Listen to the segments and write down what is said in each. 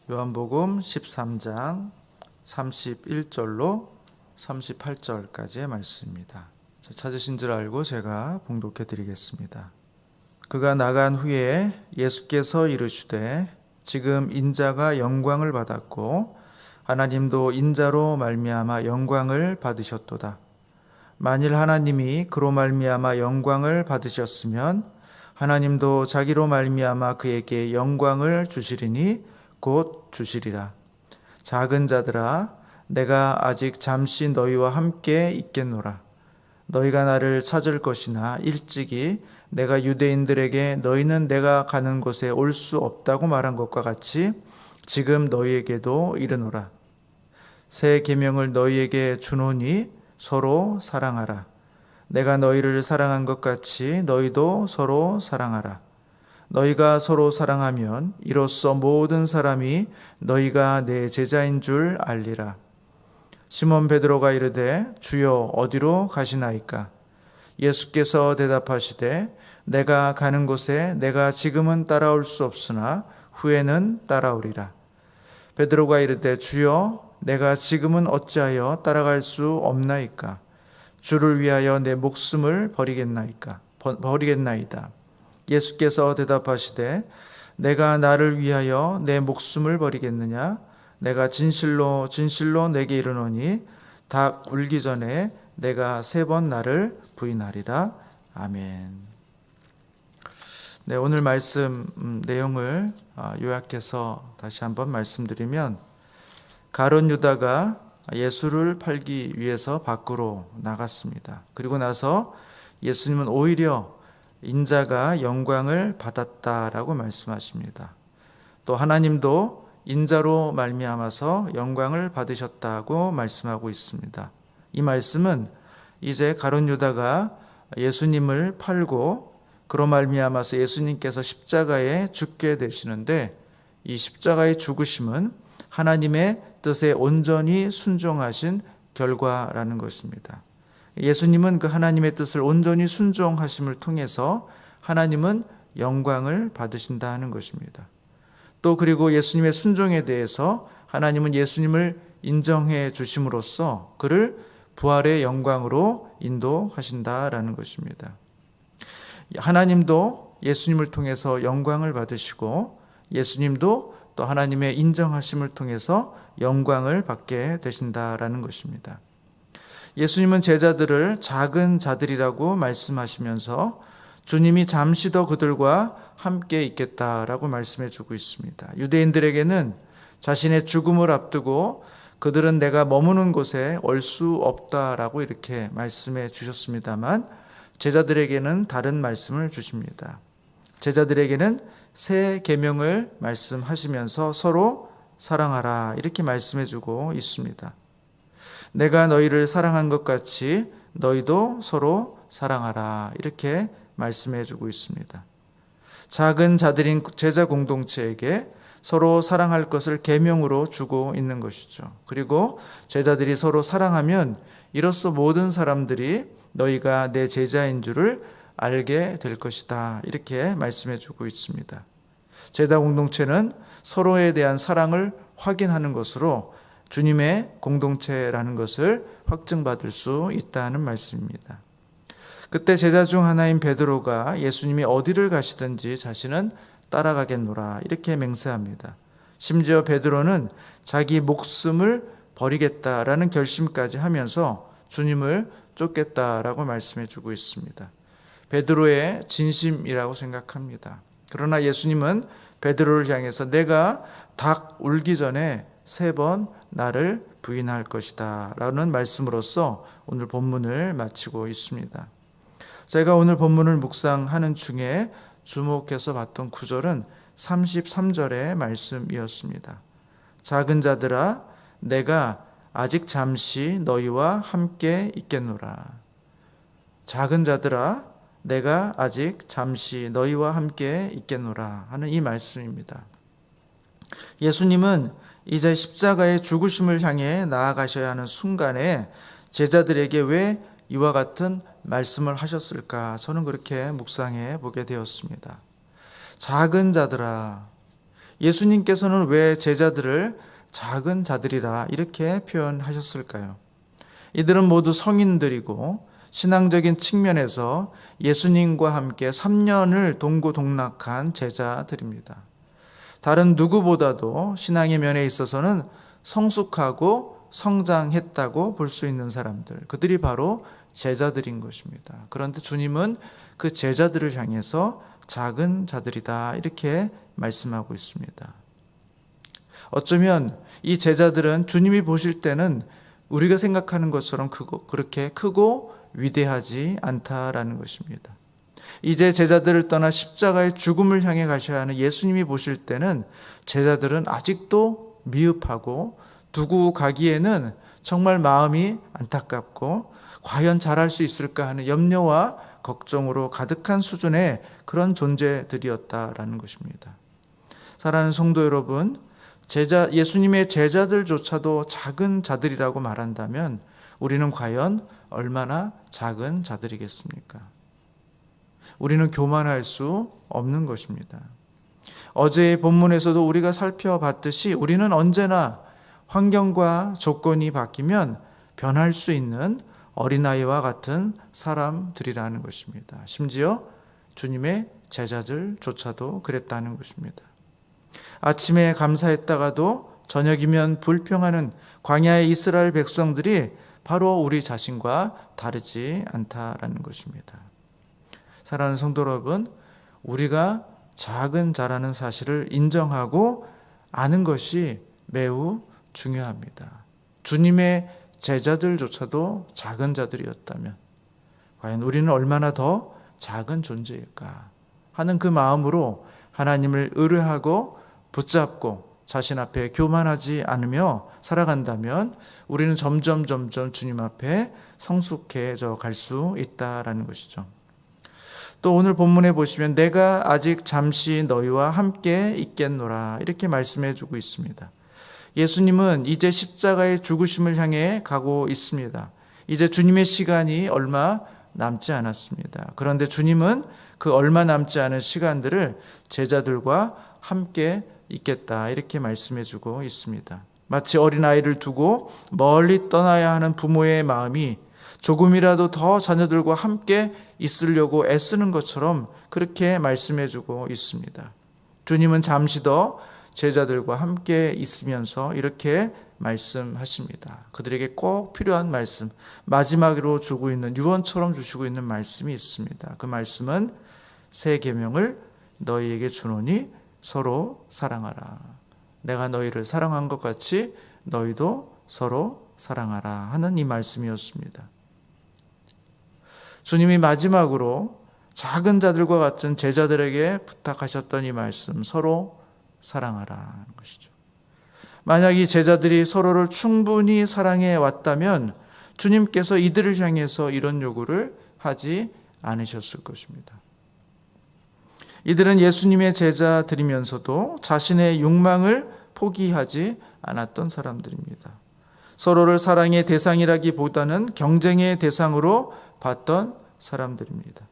요한복음 13장 31절로 38절까지의 말씀입니다. 찾으신 줄 알고 제가 봉독해 드리겠습니다. 그가 나간 후에 예수께서 이르시되 지금 인자가 영광을 받았고 하나님도 인자로 말미암아 영광을 받으셨도다. 만일 하나님이 그로 말미암아 영광을 받으셨으면 하나님도 자기로 말미암아 그에게 영광을 주시리니 곧 주시리라. 작은 자들아, 내가 아직 잠시 너희와 함께 있겠노라. 너희가 나를 찾을 것이나 일찍이 내가 유대인들에게 너희는 내가 가는 곳에 올 수 없다고 말한 것과 같이 지금 너희에게도 이르노라. 새 계명을 너희에게 주노니 서로 사랑하라. 내가 너희를 사랑한 것 같이 너희도 서로 사랑하라. 너희가 서로 사랑하면 이로써 모든 사람이 너희가 내 제자인 줄 알리라. 시몬 베드로가 이르되 주여 어디로 가시나이까? 예수께서 대답하시되 내가 가는 곳에 내가 지금은 따라올 수 없으나 후에는 따라오리라. 베드로가 이르되 주여 내가 지금은 어찌하여 따라갈 수 없나이까? 주를 위하여 내 목숨을 버리겠나이다. 예수께서 대답하시되 내가 나를 위하여 내 목숨을 버리겠느냐? 내가 진실로 진실로 내게 이르노니 닭 울기 전에 내가 3번 나를 부인하리라. 아멘. 네, 오늘 말씀 내용을 요약해서 다시 한번 말씀드리면 가룟 유다가 예수를 팔기 위해서 밖으로 나갔습니다. 그리고 나서 예수님은 오히려 인자가 영광을 받았다라고 말씀하십니다. 또 하나님도 인자로 말미암아서 영광을 받으셨다고 말씀하고 있습니다. 이 말씀은 이제 가룟 유다가 예수님을 팔고 그로 말미암아서 예수님께서 십자가에 죽게 되시는데 이 십자가의 죽으심은 하나님의 뜻에 온전히 순종하신 결과라는 것입니다. 예수님은 그 하나님의 뜻을 온전히 순종하심을 통해서 하나님은 영광을 받으신다 하는 것입니다. 또 그리고 예수님의 순종에 대해서 하나님은 예수님을 인정해 주심으로써 그를 부활의 영광으로 인도하신다라는 것입니다. 하나님도 예수님을 통해서 영광을 받으시고 예수님도 또 하나님의 인정하심을 통해서 영광을 받게 되신다라는 것입니다. 예수님은 제자들을 작은 자들이라고 말씀하시면서 주님이 잠시 더 그들과 함께 있겠다라고 말씀해 주고 있습니다. 유대인들에게는 자신의 죽음을 앞두고 그들은 내가 머무는 곳에 올 수 없다라고 이렇게 말씀해 주셨습니다만 제자들에게는 다른 말씀을 주십니다. 제자들에게는 새 계명을 말씀하시면서 서로 사랑하라 이렇게 말씀해 주고 있습니다. 내가 너희를 사랑한 것 같이 너희도 서로 사랑하라 이렇게 말씀해 주고 있습니다. 작은 자들인 제자 공동체에게 서로 사랑할 것을 계명으로 주고 있는 것이죠. 그리고 제자들이 서로 사랑하면 이로써 모든 사람들이 너희가 내 제자인 줄을 알게 될 것이다 이렇게 말씀해 주고 있습니다. 제자 공동체는 서로에 대한 사랑을 확인하는 것으로 주님의 공동체라는 것을 확증받을 수 있다는 말씀입니다. 그때 제자 중 하나인 베드로가 예수님이 어디를 가시든지 자신은 따라가겠노라 이렇게 맹세합니다. 심지어 베드로는 자기 목숨을 버리겠다라는 결심까지 하면서 주님을 쫓겠다라고 말씀해 주고 있습니다. 베드로의 진심이라고 생각합니다. 그러나 예수님은 베드로를 향해서 내가 닭 울기 전에 3번 나를 부인할 것이다 라는 말씀으로써 오늘 본문을 마치고 있습니다. 제가 오늘 본문을 묵상하는 중에 주목해서 봤던 구절은 33절의 말씀이었습니다. 작은 자들아 내가 아직 잠시 너희와 함께 있겠노라. 작은 자들아 내가 아직 잠시 너희와 함께 있겠노라 하는 이 말씀입니다. 예수님은 이제 십자가의 죽으심을 향해 나아가셔야 하는 순간에 제자들에게 왜 이와 같은 말씀을 하셨을까? 저는 그렇게 묵상해 보게 되었습니다. 작은 자들아, 예수님께서는 왜 제자들을 작은 자들이라 이렇게 표현하셨을까요? 이들은 모두 성인들이고 신앙적인 측면에서 예수님과 함께 3년을 동고동락한 제자들입니다. 다른 누구보다도 신앙의 면에 있어서는 성숙하고 성장했다고 볼 수 있는 사람들, 그들이 바로 제자들인 것입니다. 그런데 주님은 그 제자들을 향해서 작은 자들이다 이렇게 말씀하고 있습니다. 어쩌면 이 제자들은 주님이 보실 때는 우리가 생각하는 것처럼 그렇게 크고 위대하지 않다라는 것입니다. 이제 제자들을 떠나 십자가의 죽음을 향해 가셔야 하는 예수님이 보실 때는 제자들은 아직도 미흡하고 두고 가기에는 정말 마음이 안타깝고 과연 잘할 수 있을까 하는 염려와 걱정으로 가득한 수준의 그런 존재들이었다라는 것입니다. 사랑하는 성도 여러분, 예수님의 제자들조차도 작은 자들이라고 말한다면 우리는 과연 얼마나 작은 자들이겠습니까? 우리는 교만할 수 없는 것입니다. 어제의 본문에서도 우리가 살펴봤듯이 우리는 언제나 환경과 조건이 바뀌면 변할 수 있는 어린아이와 같은 사람들이라는 것입니다. 심지어 주님의 제자들조차도 그랬다는 것입니다. 아침에 감사했다가도 저녁이면 불평하는 광야의 이스라엘 백성들이 바로 우리 자신과 다르지 않다라는 것입니다. 사랑하는 성도 여러분, 우리가 작은 자라는 사실을 인정하고 아는 것이 매우 중요합니다. 주님의 제자들조차도 작은 자들이었다면 과연 우리는 얼마나 더 작은 존재일까 하는 그 마음으로 하나님을 의뢰하고 붙잡고 자신 앞에 교만하지 않으며 살아간다면 우리는 점점 주님 앞에 성숙해져 갈 수 있다라는 것이죠. 또 오늘 본문에 보시면 내가 아직 잠시 너희와 함께 있겠노라 이렇게 말씀해 주고 있습니다. 예수님은 이제 십자가의 죽으심을 향해 가고 있습니다. 이제 주님의 시간이 얼마 남지 않았습니다. 그런데 주님은 그 얼마 남지 않은 시간들을 제자들과 함께 있겠다 이렇게 말씀해 주고 있습니다. 마치 어린아이를 두고 멀리 떠나야 하는 부모의 마음이 조금이라도 더 자녀들과 함께 있으려고 애쓰는 것처럼 그렇게 말씀해 주고 있습니다. 주님은 잠시 더 제자들과 함께 있으면서 이렇게 말씀하십니다. 그들에게 꼭 필요한 말씀, 마지막으로 주고 있는 유언처럼 주시고 있는 말씀이 있습니다. 그 말씀은 새 계명을 너희에게 주노니 서로 사랑하라. 내가 너희를 사랑한 것 같이 너희도 서로 사랑하라 하는 이 말씀이었습니다. 주님이 마지막으로 작은 자들과 같은 제자들에게 부탁하셨던 이 말씀, 서로 사랑하라는 것이죠. 만약 이 제자들이 서로를 충분히 사랑해 왔다면 주님께서 이들을 향해서 이런 요구를 하지 않으셨을 것입니다. 이들은 예수님의 제자들이면서도 자신의 욕망을 포기하지 않았던 사람들입니다. 서로를 사랑의 대상이라기보다는 경쟁의 대상으로 봤던 사람들입니다.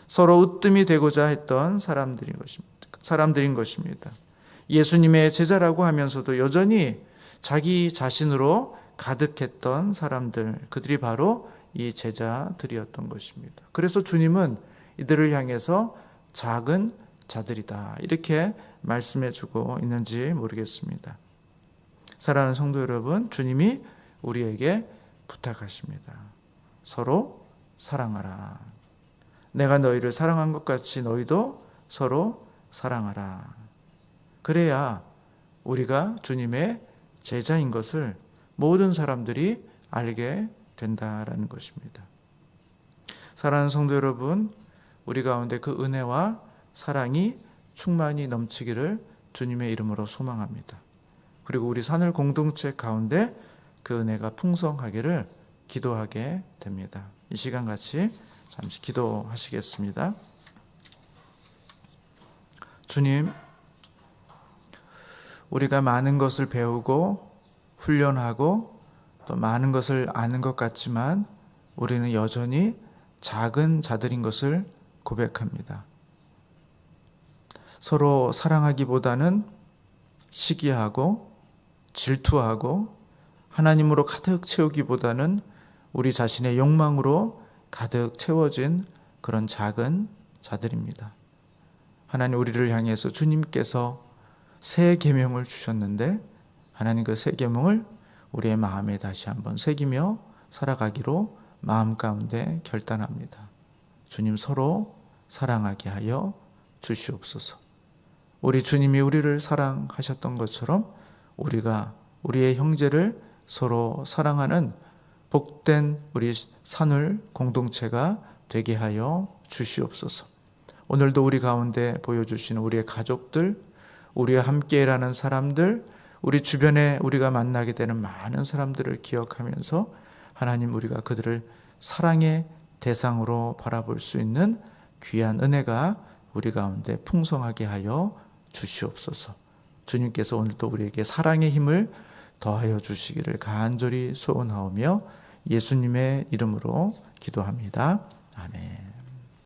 서로 으뜸이 되고자 했던 사람들인 것입니다. 예수님의 제자라고 하면서도 여전히 자기 자신으로 가득했던 사람들, 그들이 바로 이 제자들이었던 것입니다. 그래서 주님은 이들을 향해서 작은 자들이다 이렇게 말씀해 주고 있는지 모르겠습니다. 사랑하는 성도 여러분, 주님이 우리에게 부탁하십니다. 서로 사랑하라. 내가 너희를 사랑한 것 같이 너희도 서로 사랑하라. 그래야 우리가 주님의 제자인 것을 모든 사람들이 알게 된다라는 것입니다. 사랑하는 성도 여러분, 우리 가운데 그 은혜와 사랑이 충만히 넘치기를 주님의 이름으로 소망합니다. 그리고 우리 산을 공동체 가운데 그 은혜가 풍성하기를 기도하게 됩니다. 이 시간 같이 잠시 기도하시겠습니다. 주님, 우리가 많은 것을 배우고 훈련하고 또 많은 것을 아는 것 같지만 우리는 여전히 작은 자들인 것을 고백합니다. 서로 사랑하기보다는 시기하고 질투하고 하나님으로 가득 채우기보다는 우리 자신의 욕망으로 가득 채워진 그런 작은 자들입니다. 하나님 우리를 향해서 주님께서 새 계명을 주셨는데 하나님 그 새 계명을 우리의 마음에 다시 한번 새기며 살아가기로 마음 가운데 결단합니다. 주님 서로 사랑하게 하여 주시옵소서. 우리 주님이 우리를 사랑하셨던 것처럼 우리가 우리의 형제를 서로 사랑하는 복된 우리 산울 공동체가 되게 하여 주시옵소서. 오늘도 우리 가운데 보여주시는 우리의 가족들, 우리와 함께 일하는 사람들, 우리 주변에 우리가 만나게 되는 많은 사람들을 기억하면서 하나님 우리가 그들을 사랑의 대상으로 바라볼 수 있는 귀한 은혜가 우리 가운데 풍성하게 하여 주시옵소서. 주님께서 오늘도 우리에게 사랑의 힘을 더하여 주시기를 간절히 소원하오며 예수님의 이름으로 기도합니다. 아멘.